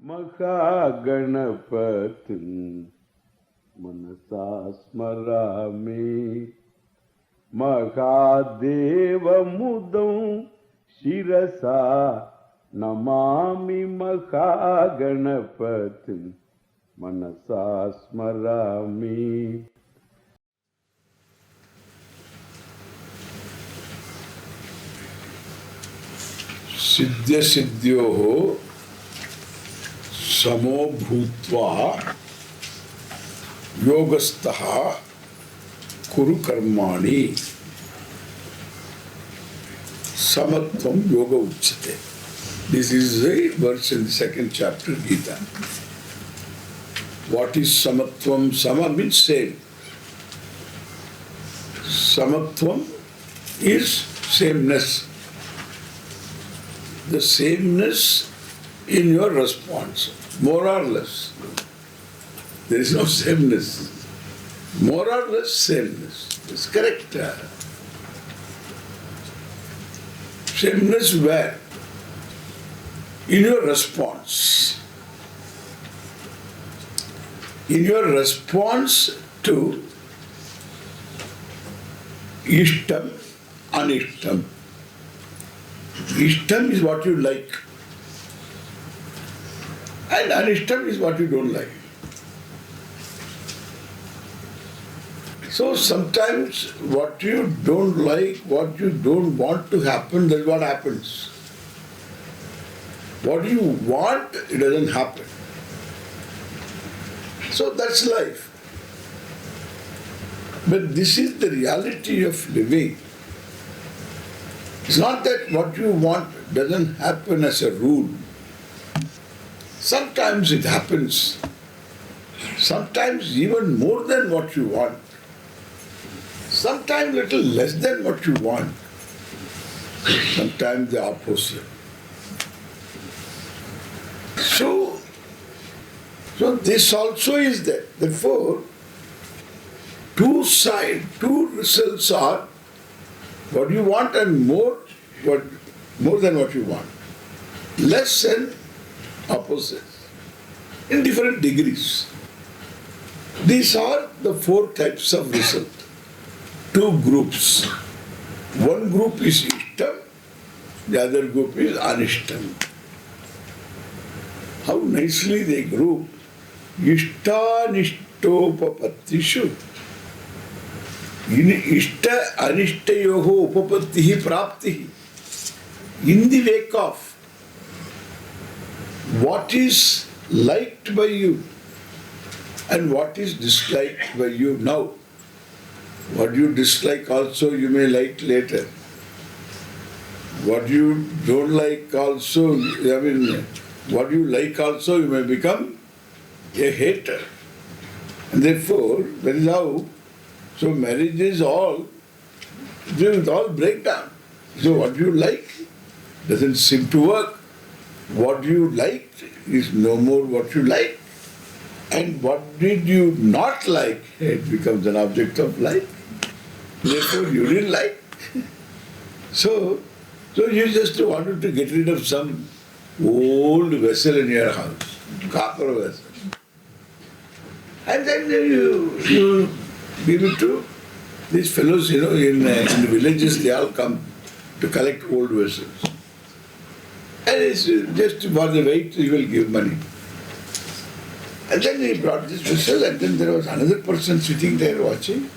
महागणपतिं मनसा स्मरामि महादेवमुदं शिरसा नमामि महागणपतिं मनसा स्मरामि. सिद्ध्य सिद्ध्योः समो भूत्वा योगस्थः कुरु कर्माणि samatvam yoga uchyate. This is a verse in the second chapter Gita. What is samatvam? Sama means same. Samatvam is sameness. The sameness in your response, more or less. There is no sameness. More or less sameness. It's correct. Sameness where? In your response. In your response to ishtam, anishtam. Ishtam is what you like. And anishtam is what you don't like. So sometimes what you don't like, what you don't want to happen, that's what happens. What you want, it doesn't happen. So that's life. But this is the reality of living. It's not that what you want doesn't happen as a rule. Sometimes it happens. Sometimes even more than what you want. Sometimes little less than what you want. Sometimes the opposite. So this also is there. Therefore, two results are what you want and more than what you want. Less and opposite. In different degrees. These are the four types of result. Two groups. One group is ishtam, the other group is anishtam. How nicely they group. Ishtanishtopapatishu. Ishta anishtayoho upapattihi praptihi. In the wake of what is liked by you and what is disliked by you now. What you dislike also you may like later. What you don't like also, what you like also you may become a hater. And therefore, that is how, so marriage is all breakdown. So what you like doesn't seem to work. What you liked is no more what you like. And what did you not like, it becomes an object of like. Therefore, you didn't like. So you just wanted to get rid of some old vessel in your house, copper vessel. And then you give it to these fellows, in the villages, they all come to collect old vessels. And it's just for the weight, you will give money. And then he brought this vessel, and then there was another person sitting there watching.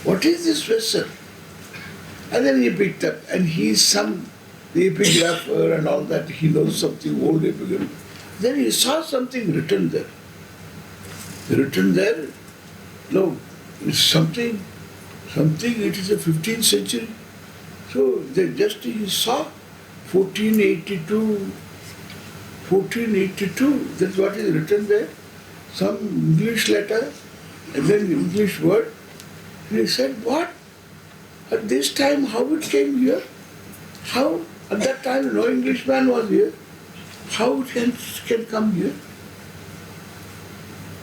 What is this vessel? And then he picked up, and he's the epigrapher and all that, he knows something old epigraph. Then he saw something written there. Written there, no, it's something, it is a 15th century. So he saw 1482, that's what is written there. Some English letter, and then English word. And he said, what? At this time, how it came here? How? At that time, no Englishman was here. How it can come here?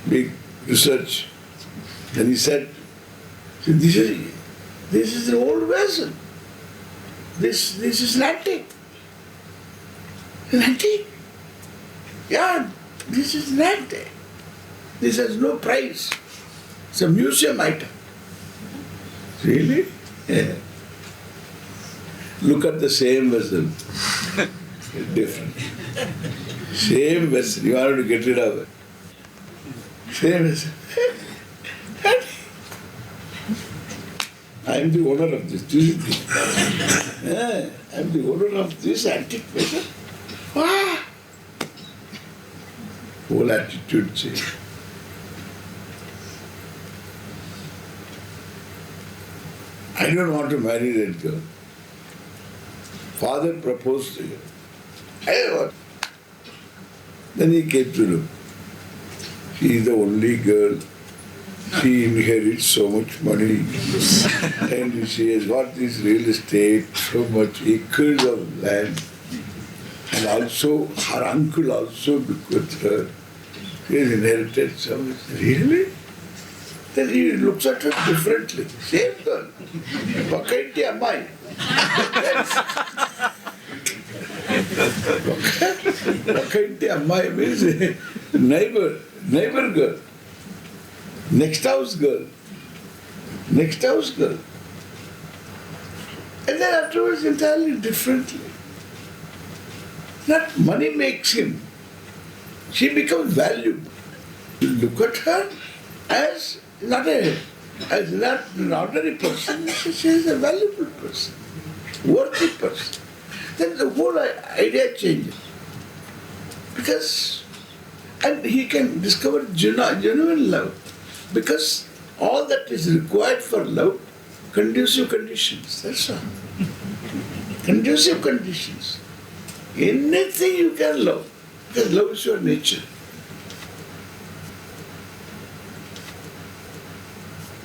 Big research. Then he said, this is an old vessel. This is an antique. An antique? Yeah, This is not, this has no price. It's a museum item. Really? Yeah. Look at the same vessel. Different. Same vessel. You want to get rid of it. Same vessel. I am the owner of this. I am the owner of this antique vessel. Ah! Whole attitude change. I don't want to marry that girl. Father proposed to her. I don't want. Then he came to know. She is the only girl. She inherits so much money. And she has got this real estate, so much acres of land. And also, her uncle also bequeathed her. He has inherited so much. Really? Then he looks at her differently. Same girl. Vakainti Ammai. Vakainti Ammai means neighbor girl. Next house girl. Next house girl. And then afterwards entirely differently. Not money makes him. She becomes valuable. You look at her as not an ordinary person. She is a valuable person, worthy person. Then the whole idea changes. Because, and he can discover genuine love. Because all that is required for love, conducive conditions. That's all. Conducive conditions. Anything you can love. Because love is your nature.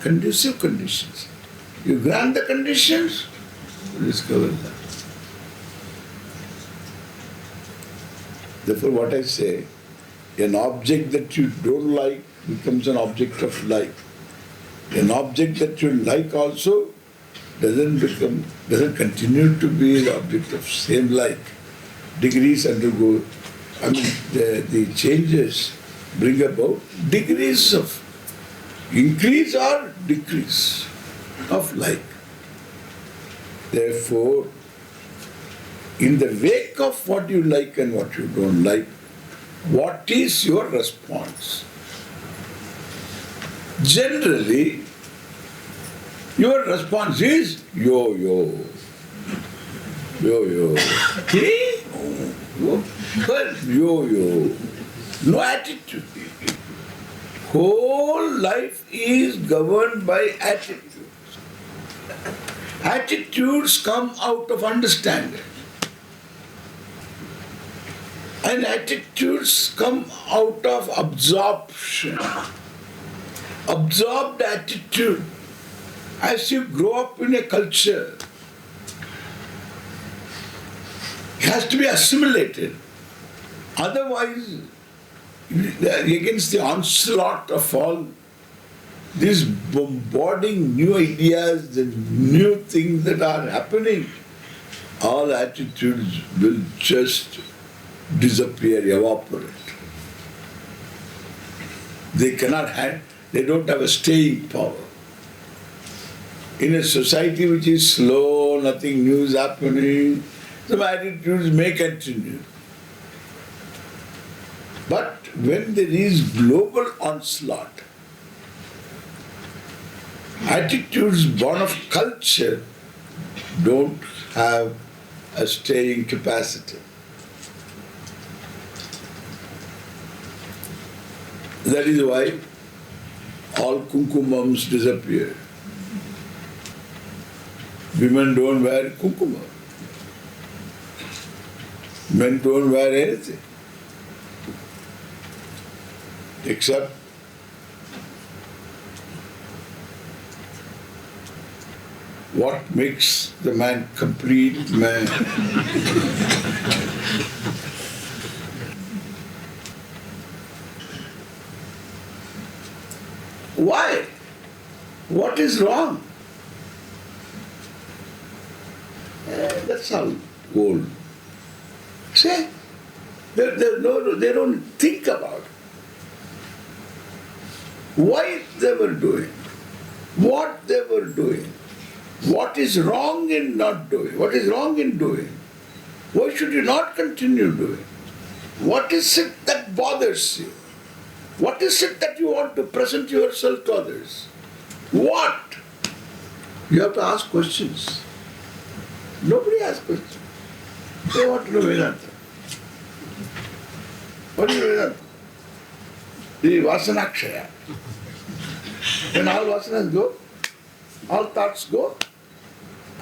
Conducive conditions. You grant the conditions, you discover that. Therefore, what I say, an object that you don't like becomes an object of like. An object that you like also doesn't continue to be the object of same like. Degrees undergo, the changes bring about degrees of increase or decrease of like. Therefore, in the wake of what you like and what you don't like, what is your response? Generally, your response is yo-yo. Yo-yo. Okay? Well, yo-yo. No attitude. Whole life is governed by attitudes. Attitudes come out of understanding. And attitudes come out of absorption. Absorbed attitude. As you grow up in a culture, it has to be assimilated. Otherwise, against the onslaught of all these bombarding new ideas and new things that are happening, all attitudes will just disappear, evaporate. They don't have a staying power. In a society which is slow, nothing new is happening, some attitudes may continue. But when there is global onslaught, attitudes born of culture don't have a staying capacity. That is why all kumkumams disappear. Women don't wear kumkuma. Men don't wear anything. Except what makes the man complete man. Why? What is wrong? That's all old. Say, They don't think about it. Why they were doing, what they were doing, what is wrong in not doing, what is wrong in doing, why should you not continue doing? What is it that bothers you? What is it that you want to present yourself to others? What? You have to ask questions. Nobody asks questions. They want to know Vedanta. What is Vedanta? The Vasanakshaya. When all vasanas go, all thoughts go,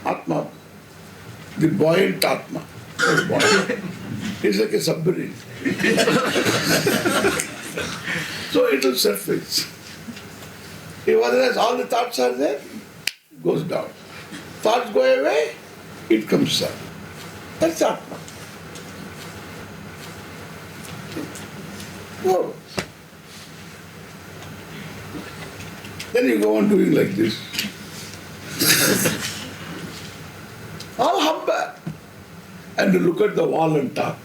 Atma, the buoyant Atma, is buoyant. It's like a submarine. So it will surface. If otherwise all the thoughts are there, it goes down. Thoughts go away, it comes up. That's Atma. Go. Then you go on doing like this. All humbug. And you look at the wall and talk.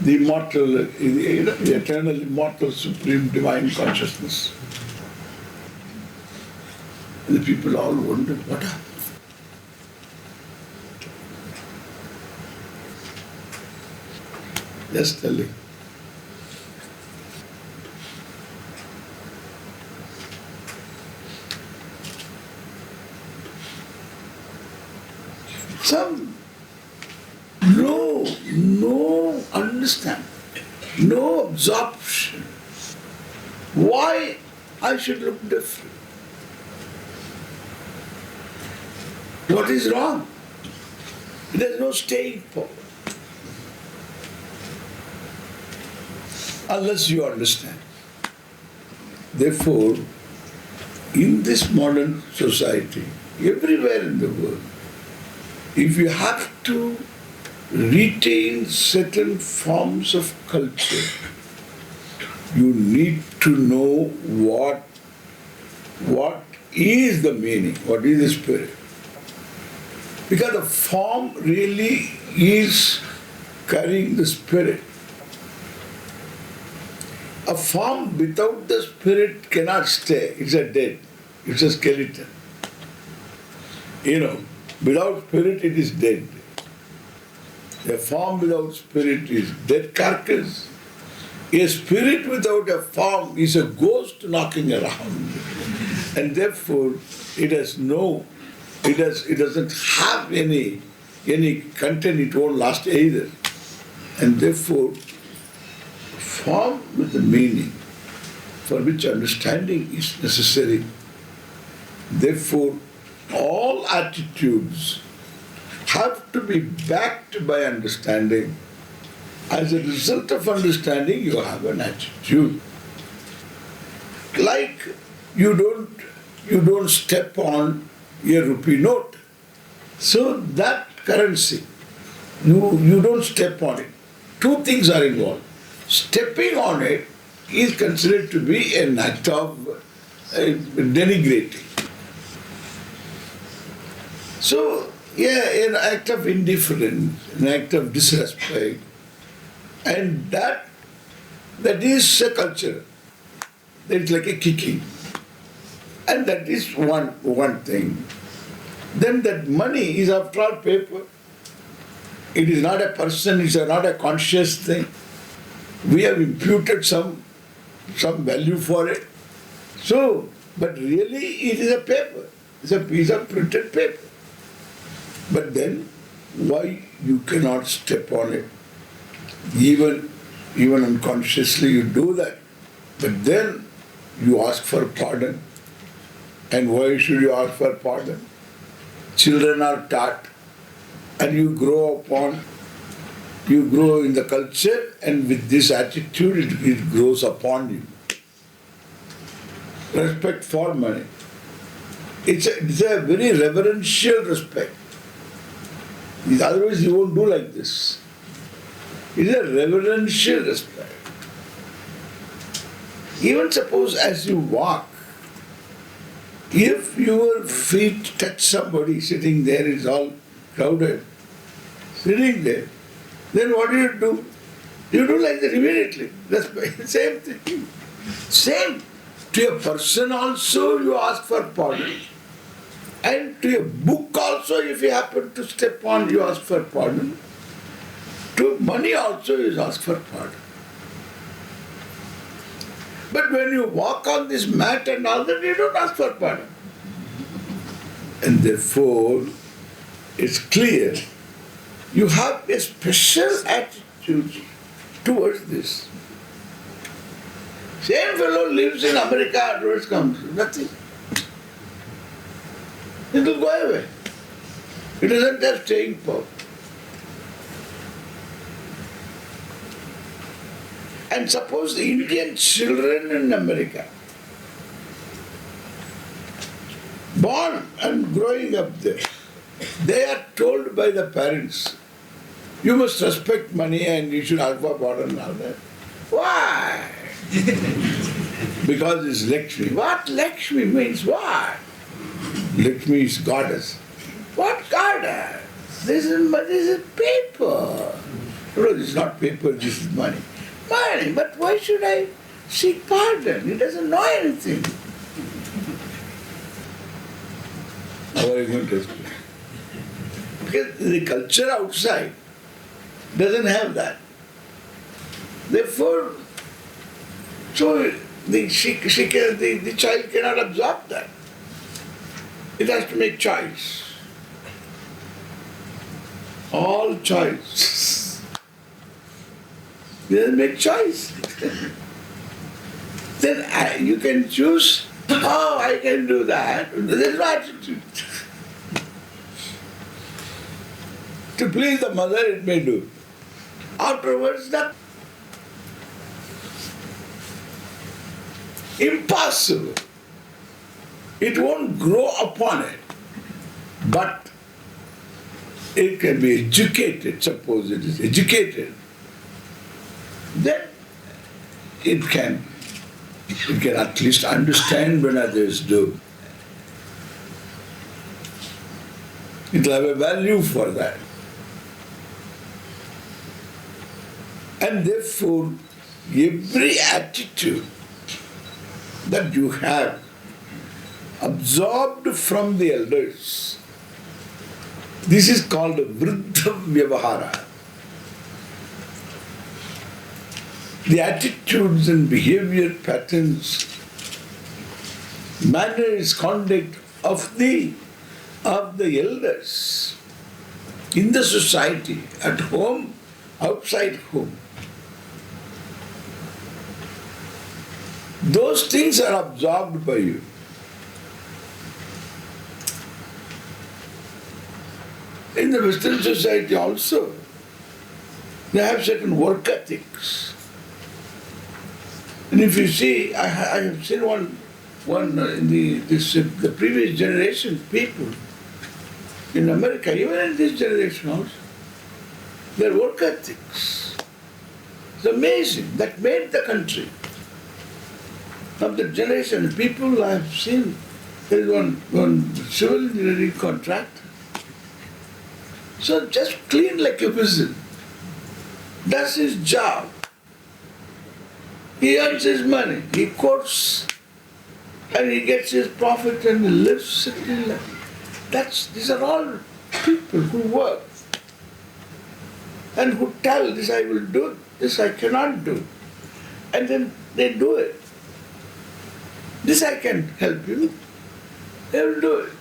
The immortal, the eternal, immortal, supreme, divine consciousness. And the people all wonder, what happened? Just telling. Some no understanding, no absorption. Why I should look different? What is wrong? There is no staying power. Unless you understand. Therefore, in this modern society, everywhere in the world, if you have to retain certain forms of culture, you need to know what is the meaning, what is the spirit. Because the form really is carrying the spirit. A form without the spirit cannot stay. It's a dead. It's a skeleton. Without spirit it is dead. A form without spirit is dead carcass. A spirit without a form is a ghost knocking around. And therefore it doesn't have any content, it won't last either. And therefore form with the meaning for which understanding is necessary. Therefore all attitudes have to be backed by understanding. As a result of understanding, you have an attitude. Like you don't step on a rupee note. So that currency, you don't step on it. Two things are involved. Stepping on it is considered to be an act of denigrating. So, an act of indifference, an act of disrespect, and that is a culture. It's like a kicking. And that is one thing. Then that money is after all paper. It is not a person, it's not a conscious thing. We have imputed some value for it. So, but really it is a paper. It's a piece of printed paper. But then, why you cannot step on it? Even unconsciously you do that. But then you ask for pardon. And why should you ask for pardon? Children are taught and you grow in the culture, and with this attitude it grows upon you. Respect for money. It's a very reverential respect. Otherwise you won't do like this. It's a reverential respect. Even suppose as you walk, if your feet touch somebody sitting there, it's all crowded, sitting there, then what do? You do like that immediately. That's the same thing. Same. To a person also you ask for pardon. And to a book also, if you happen to step on, you ask for pardon. To money also you ask for pardon. But when you walk on this mat and all that, you don't ask for pardon. And therefore, it's clear, you have a special attitude towards this. Same fellow lives in America, afterwards comes, nothing. It will go away. It doesn't have staying power. And suppose the Indian children in America, born and growing up there, they are told by the parents, you must respect money and you should ask for pardon and all that. Why? Because it's Lakshmi. What Lakshmi means? What? Lakshmi is goddess. What goddess? This is paper. No, this is not paper, this is money. Money, but why should I seek pardon? He doesn't know anything. How are you going to explain? Because the culture outside doesn't have that. Therefore, so the child cannot absorb that. It has to make choice. All choice. It doesn't make choice. Then you can choose, oh, I can do that. There's no attitude. To please the mother, it may do. Afterwards, that impossible. It won't grow upon it. But it can be educated, suppose it is educated. Then it can at least understand when others do. It will have a value for that. And therefore, every attitude that you have absorbed from the elders, this is called vriddha vyavahara. The attitudes and behavior patterns, manners, conduct of the elders in the society, at home, outside home. Those things are absorbed by you. In the Western society also, they have certain work ethics. And if you see, I have seen one in the previous generation people in America, even in this generation also, their work ethics. It's amazing. That made the country. Of the generation, people I have seen, there is one civil engineering contractor. So just clean like a whistle. Does his job. He earns his money, he quotes, and he gets his profit and he lives simply life. These are all people who work and who tell this I will do, this I cannot do. And then they do it. This I can help you. They will do it.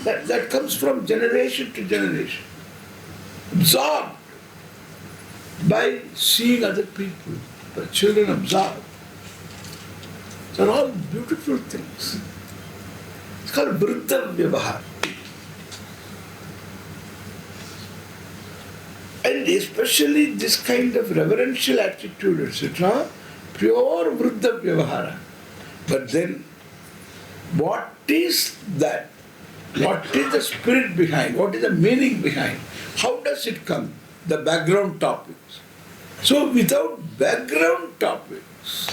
That comes from generation to generation. Absorbed by seeing other people. The children absorb. These are all beautiful things. It's called vriddha vyavahara. And especially this kind of reverential attitude, etc., pure vriddha vyavahara. But then, what is that? What is the spirit behind? What is the meaning behind? How does it come? The background topics. So without background topics,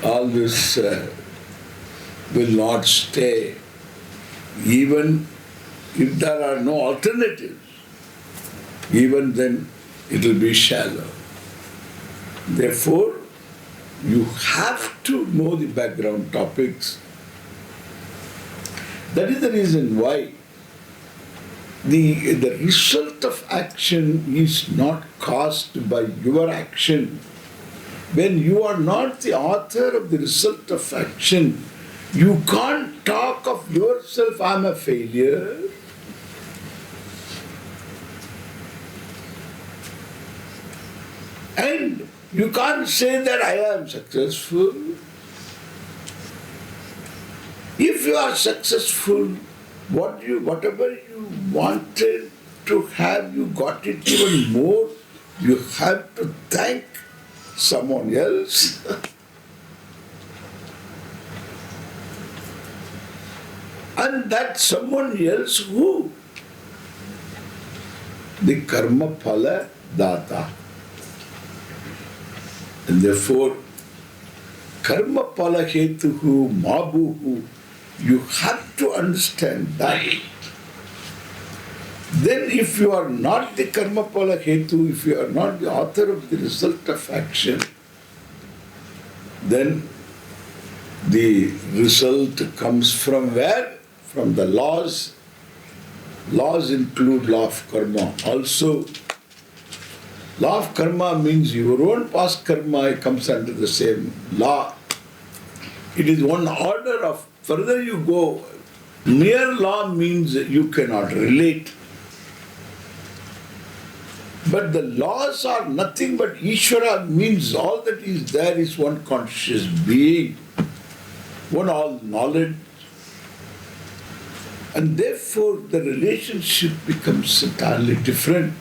all this will not stay. Even if there are no alternatives, even then it will be shallow. Therefore, you have to know the background topics. That is the reason why the result of action is not caused by your action. When you are not the author of the result of action, you can't talk of yourself, I'm a failure. And you can't say that I am successful. If you are successful, whatever you wanted to have, you got it even more. You have to thank someone else. And that someone else who? The karma phala data. And therefore, karma phala hetuhu mabuhu, you have to understand that. Then if you are not the karma phala hetu, if you are not the author of the result of action, then the result comes from where? From the laws. Laws include law of karma. Also, law of karma means your own past karma comes under the same law. It is one order of, further you go, mere law means you cannot relate. But the laws are nothing but Ishvara means all that is there is one conscious being, one all knowledge. And therefore the relationship becomes entirely different.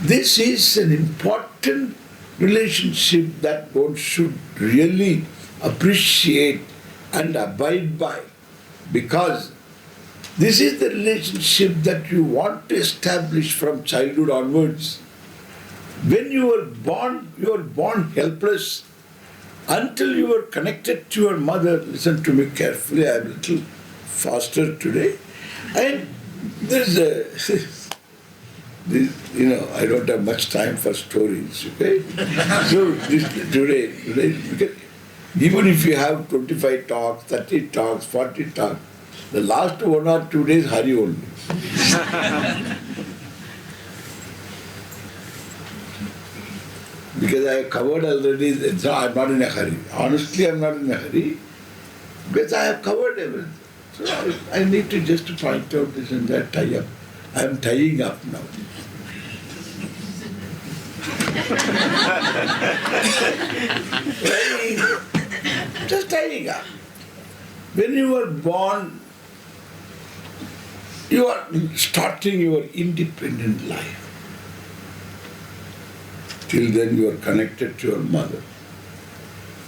This is an important relationship that one should really appreciate and abide by, because this is the relationship that you want to establish from childhood onwards. When you are born helpless until you are connected to your mother. Listen to me carefully, I am a little faster today. And there's I don't have much time for stories, okay? So today, because even if you have 25 talks, 30 talks, 40 talks, the last 1 or 2 days, hurry only. Because I have covered already, I'm not in a hurry. Honestly, I'm not in a hurry, because I have covered everything. So I need to just point out this and that, tie up. I am tying up now. Just tying up. When you were born, you are starting your independent life. Till then you are connected to your mother,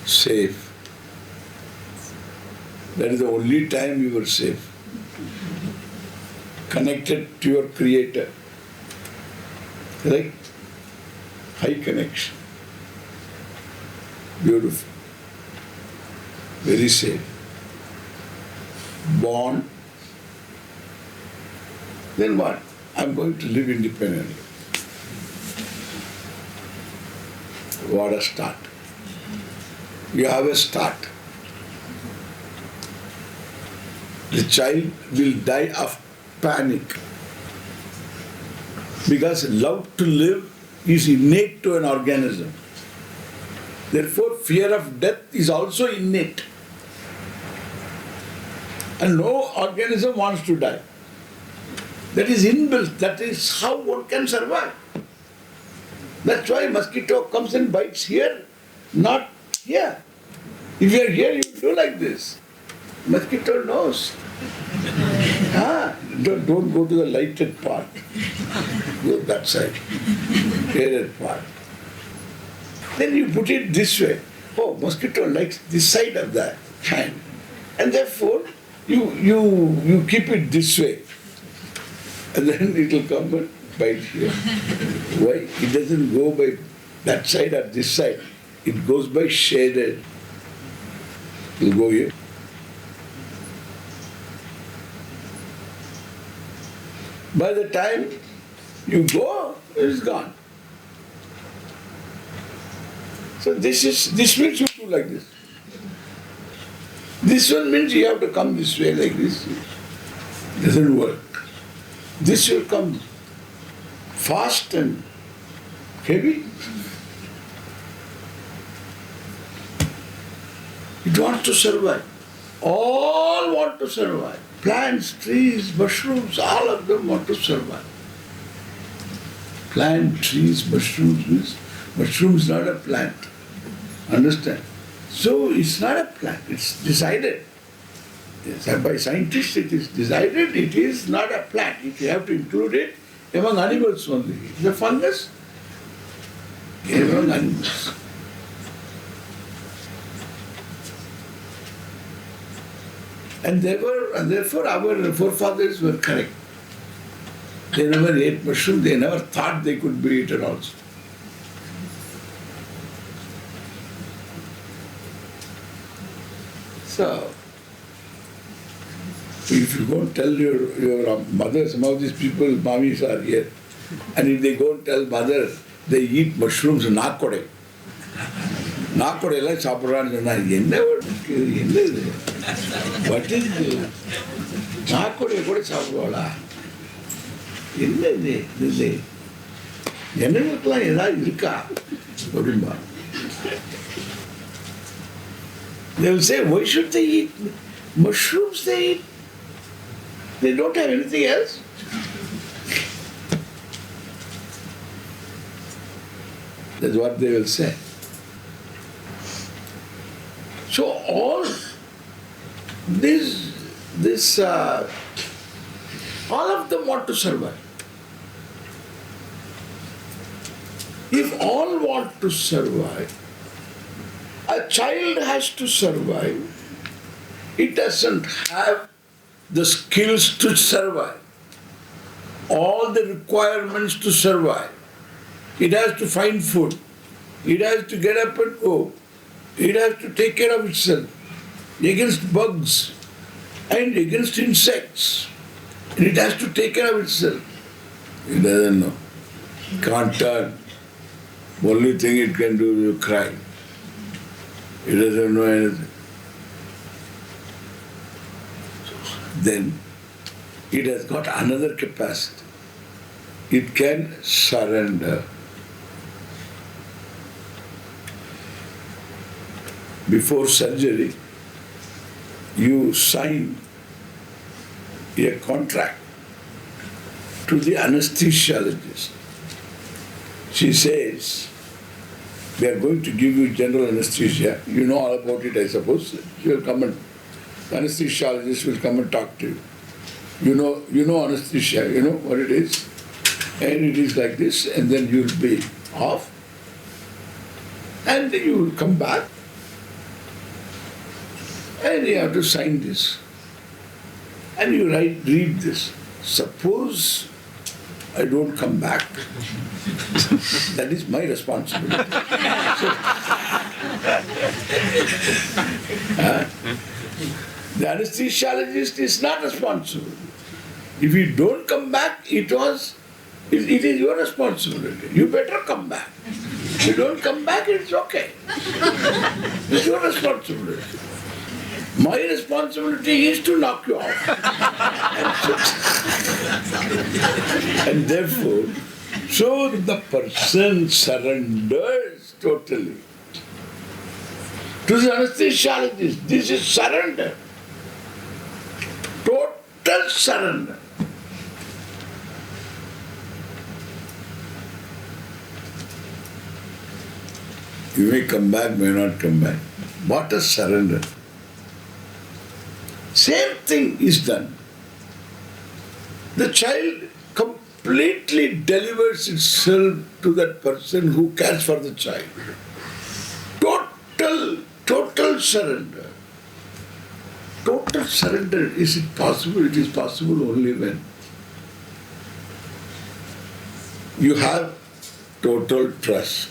safe. That is the only time you were safe. Connected to your Creator. Right? High connection. Beautiful. Very safe. Born. Then what? I'm going to live independently. What a start. You have a start. The child will die of panic. Because love to live is innate to an organism. Therefore, fear of death is also innate. And no organism wants to die. That is inbuilt. That is how one can survive. That's why mosquito comes and bites here, not here. If you are here, you do like this. Mosquito knows. Don't go to the lighted part. Go that side. Shaded part. Then you put it this way. Oh, mosquito likes this side of the hand. And therefore, you keep it this way. And then it will come and bite here. Why? It doesn't go by that side or this side. It goes by shaded. It will go here. By the time you go, it's gone. So this means you do like this. This one means you have to come this way like this. Doesn't work. This will come fast and heavy. It wants to survive. All want to survive. Plants, trees, mushrooms, all of them want to survive. Plant, trees, mushrooms means mushroom is not a plant. Understand? So it's not a plant, it's decided. Yes, by scientists it is decided it is not a plant. If you have to include it among animals only. It is a fungus among animals. And therefore our forefathers were correct. They never ate mushroom, they never thought they could be eaten also. So, if you go and tell your mother, some of these people, mommies are here, and if they go and tell mother, they eat mushrooms, nakode. Nakode la சாப்பிடுறான்னு சொன்னா என்ன இது? What is it? நாக்கோடைய கூட சாப்பிடுவாளா? என்ன இது? ஜனங்களுக்கெல்லாம் ஏதாவது இருக்கா? அப்படின்பா. They will say, why should they eat mushrooms? They eat. They don't have anything else. That's what they will say. So all all of them want to survive. If all want to survive, a child has to survive. It doesn't have the skills to survive, all the requirements to survive. It has to find food. It has to get up and go. It has to take care of itself against bugs and against insects. And it has to take care of itself. It doesn't know. Can't turn. Only thing it can do is cry. It doesn't know anything. Then it has got another capacity. It can surrender. Before surgery, you sign a contract to the anesthesiologist. She says, we are going to give you general anesthesia. You know all about it, I suppose. She will come and, the anesthesiologist will come and talk to you. You know anesthesia, you know what it is. And it is like this, and then you will be off. And then you will come back. And you have to sign this. And you read this. Suppose I don't come back. That is my responsibility. The anesthesiologist is not responsible. If you don't come back, it is your responsibility. You better come back. If you don't come back, it's okay. It's your responsibility. My responsibility is to knock you off. And therefore, so the person surrenders totally to the anesthesiologist. This is surrender. Total surrender. You may come back, may not come back. What a surrender. Same thing is done. The child completely delivers itself to that person who cares for the child. Total surrender. Total surrender, is it possible? It is possible only when you have total trust.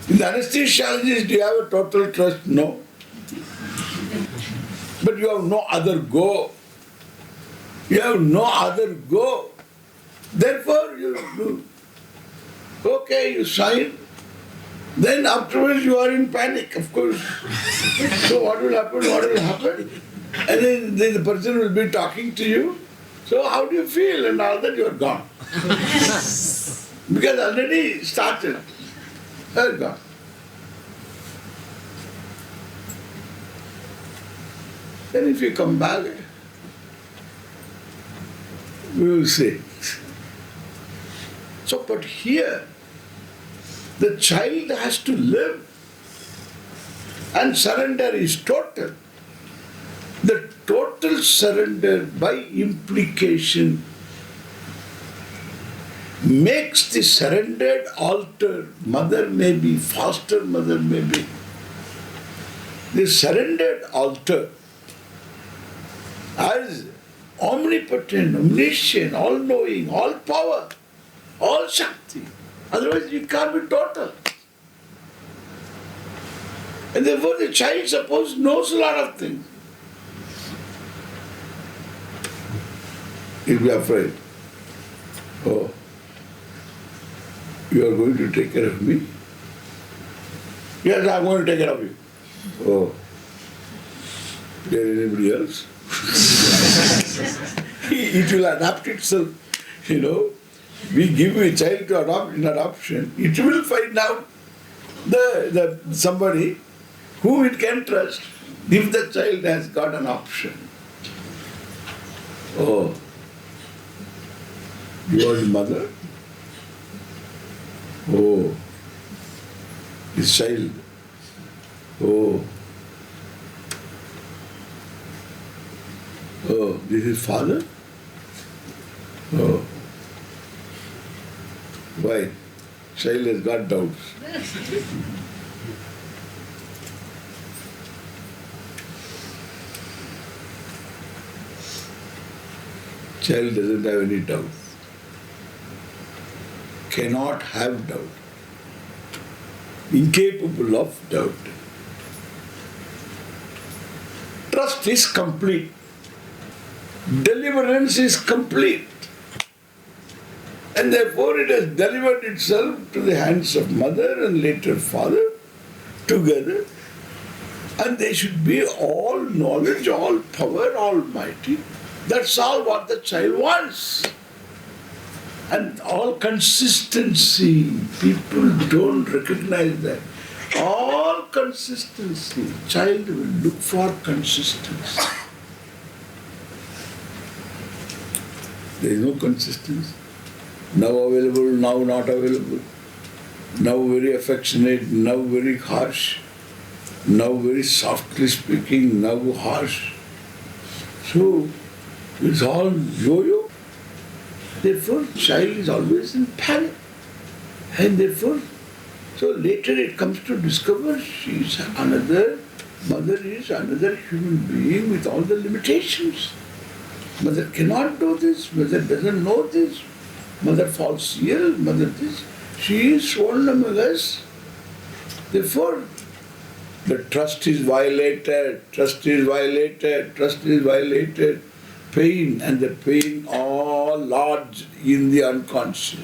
In the anesthesiologist, do you have a total trust? No. But you have no other go. You have no other go. Therefore, you do. Okay, you sign. Then afterwards you are in panic, of course. So what will happen? What will happen? And then the person will be talking to you. So how do you feel? And all that you are gone. Because already started. You are gone. Then if you come back, we will see. So, but here, the child has to live, and surrender is total. The total surrender by implication makes the surrendered alter. Mother may be, foster mother may be. The surrendered alter as omnipotent, omniscient, all-knowing, all-power, all-shakti. Otherwise you can't be total. And therefore the child, suppose, knows a lot of things. He'll be afraid. Oh, you are going to take care of me? Yes, I'm going to take care of you. Oh, there anybody else? It will adapt itself, you know. We give a child to adopt in adoption, it will find out the somebody who it can trust if the child has got an option. Oh, you are the mother? Oh, his child. Oh, oh, this is father? Oh. Why? Child has got doubts. Child doesn't have any doubt. Cannot have doubt. Incapable of doubt. Trust is complete. Deliverance is complete. And therefore it has delivered itself to the hands of mother and later father together. And they should be all knowledge, all power, almighty. That's all what the child wants. And all consistency. People don't recognize that. All consistency. Child will look for consistency. There is no consistency. Now available, now not available. Now very affectionate, now very harsh. Now very softly speaking, now harsh. So, it's all yo-yo. Therefore, child is always in panic. And therefore, so later it comes to discover she is another, mother is another human being with all the limitations. Mother cannot do this, mother doesn't know this. Mother falls ill, mother this. She is vulnerable. Therefore, the trust is violated, trust is violated, trust is violated. Pain, and the pain all lodged in the unconscious.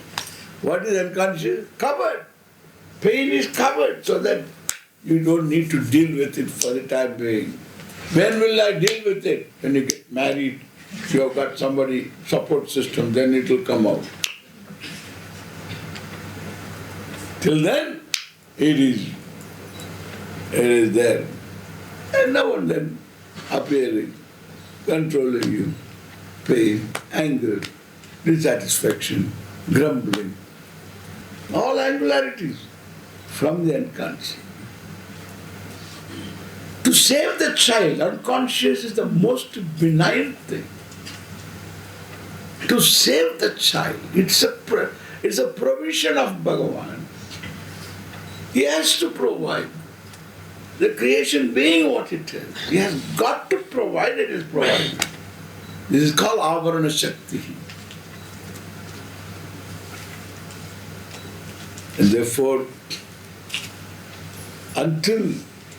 What is unconscious? Covered. Pain is covered so that you don't need to deal with it for the time being. When will I deal with it? When you get married, you have got somebody, support system, then it will come out. Till then, it is there. And now and then appearing, controlling you, pain, anger, dissatisfaction, grumbling, all angularities from the unconscious. To save the child, unconscious is the most benign thing. To save the child, it's a provision of Bhagavan. He has to provide. The creation being what it is, he has got to provide, it is provided. This is called Avarana Shakti. And therefore, until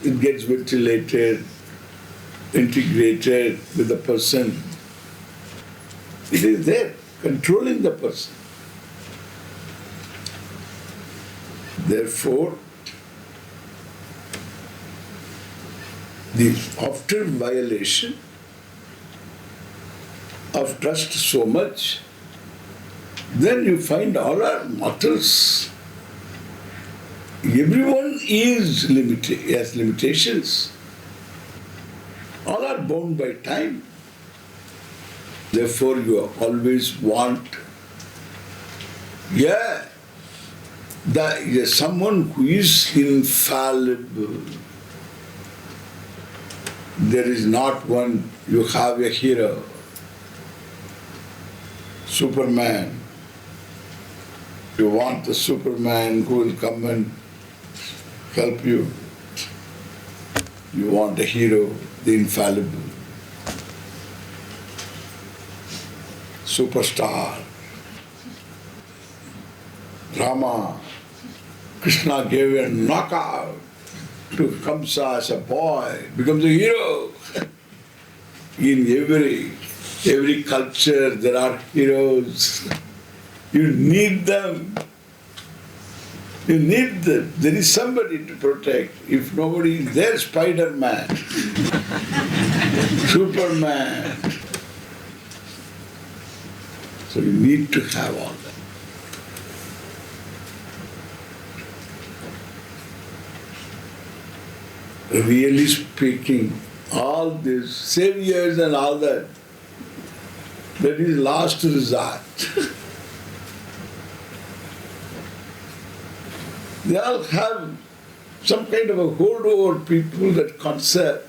it gets ventilated, integrated with the person, It is there, controlling the person. Therefore, after violation of trust so much, then you find all our mortals. Everyone has limitations. All are bound by time. Therefore, you always want, someone who is infallible. There is not one, you have a hero, Superman. You want the Superman who will come and help you. You want a hero, the infallible. Superstar. Rama. Krishna gave a knockout to Kamsa as a boy, becomes a hero. In every culture there are heroes. You need them. You need them. There is somebody to protect. If nobody is there, Spider-Man, Superman. So you need to have all that. Really speaking, all these saviors and all that is last resort. They all have some kind of a hold over people, that concept.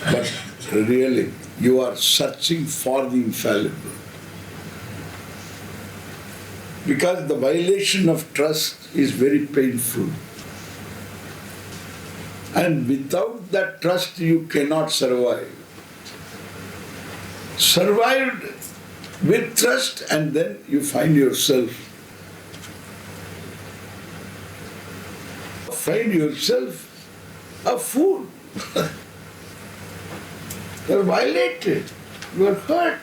But really, you are searching for the infallible. Because the violation of trust is very painful. And without that trust, you cannot survive. Survived with trust, and then you find yourself a fool. You are violated, you are hurt.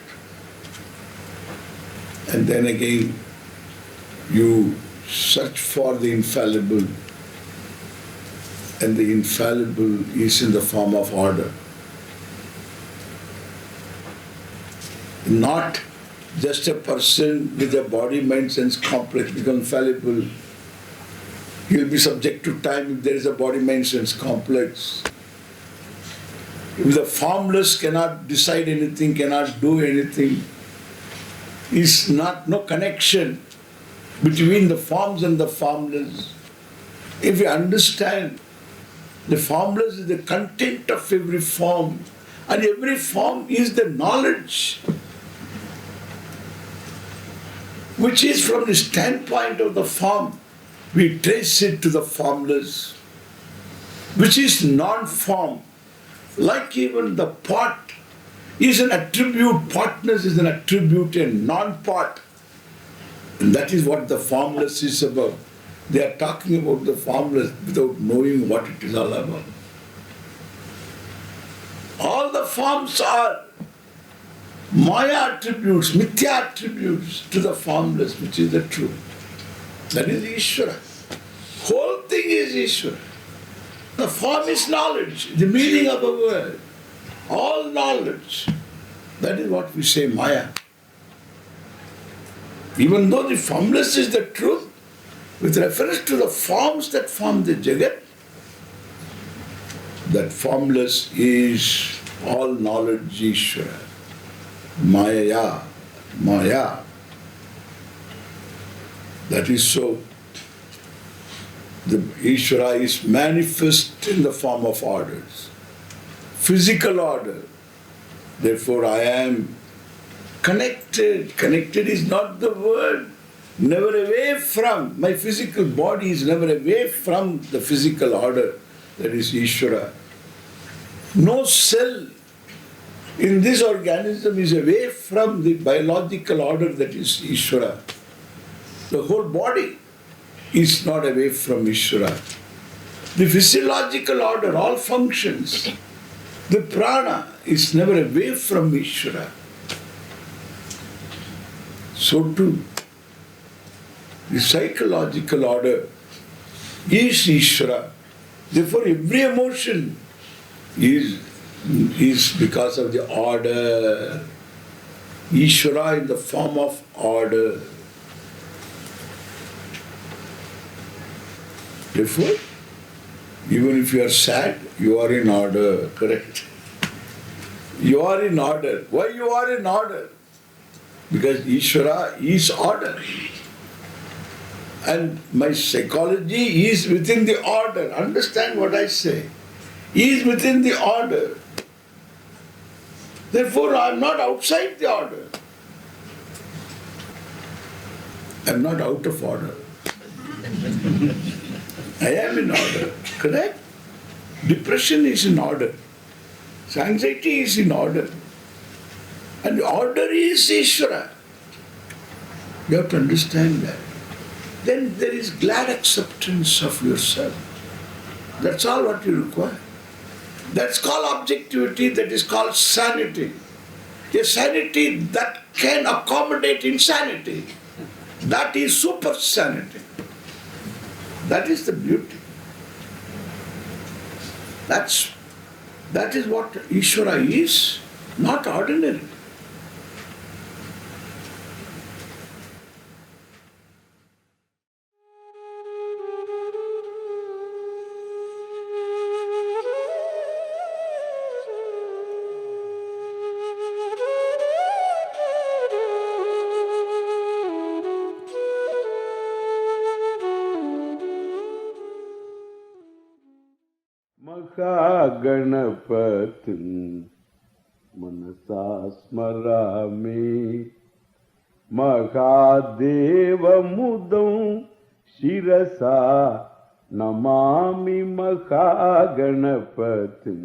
And then again, you search for the infallible. And the infallible is in the form of order. Not just a person with a body, mind, sense complex becomes fallible. He will be subject to time if there is a body, mind, sense complex. If the formless cannot decide anything, cannot do anything, is no connection between the forms and the formless. If you understand, the formless is the content of every form, and every form is the knowledge, which is from the standpoint of the form. We trace it to the formless, which is non-form. Like even the pot is an attribute, potness is an attribute, a non-pot. And that is what the formless is about. They are talking about the formless without knowing what it is all about. All the forms are Maya attributes, mithya attributes to the formless, which is the truth. That is Ishvara. Whole thing is Ishvara. The form is knowledge, the meaning of a word. All knowledge. That is what we say Maya. Even though the formless is the truth, with reference to the forms that form the Jagat, that formless is all knowledge Ishvara. Maya. That is so. The Ishvara is manifest in the form of orders. Physical order. Therefore I am connected. Connected is not the word. Never away from. My physical body is never away from the physical order. That is Ishvara. No cell in this organism is away from the biological order that is Ishvara. The whole body is not away from Ishvara. The physiological order, all functions, the prana is never away from Ishvara. So too, the psychological order is Ishvara. Therefore, every emotion is because of the order. Ishvara in the form of order. Therefore, even if you are sad, you are in order, correct? You are in order. Why you are in order? Because Ishvara is order. And my psychology is within the order. Understand what I say? Is within the order. Therefore, I am not outside the order. I am not out of order. I am in order. Correct? Depression is in order. So anxiety is in order. And order is Ishvara. You have to understand that. Then there is glad acceptance of yourself. That's all what you require. That's called objectivity, that is called sanity. A sanity that can accommodate insanity. That is super sanity. That is the beauty. That is what Ishvara is, not ordinary. Mahaganapatin Manasa Smarami Mahadeva Mudam Shirasa Namami Mahaganapatin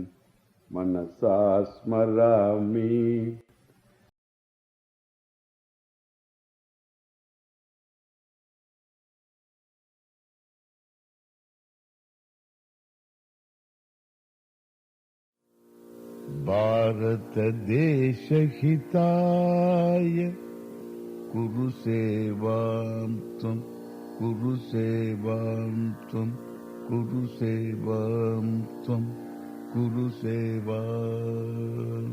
Manasa Smarami. Bharat देश हिताय कुरु सेवां त्वं कुरु सेवां त्वं कुरु सेवां त्वं कुरु सेवां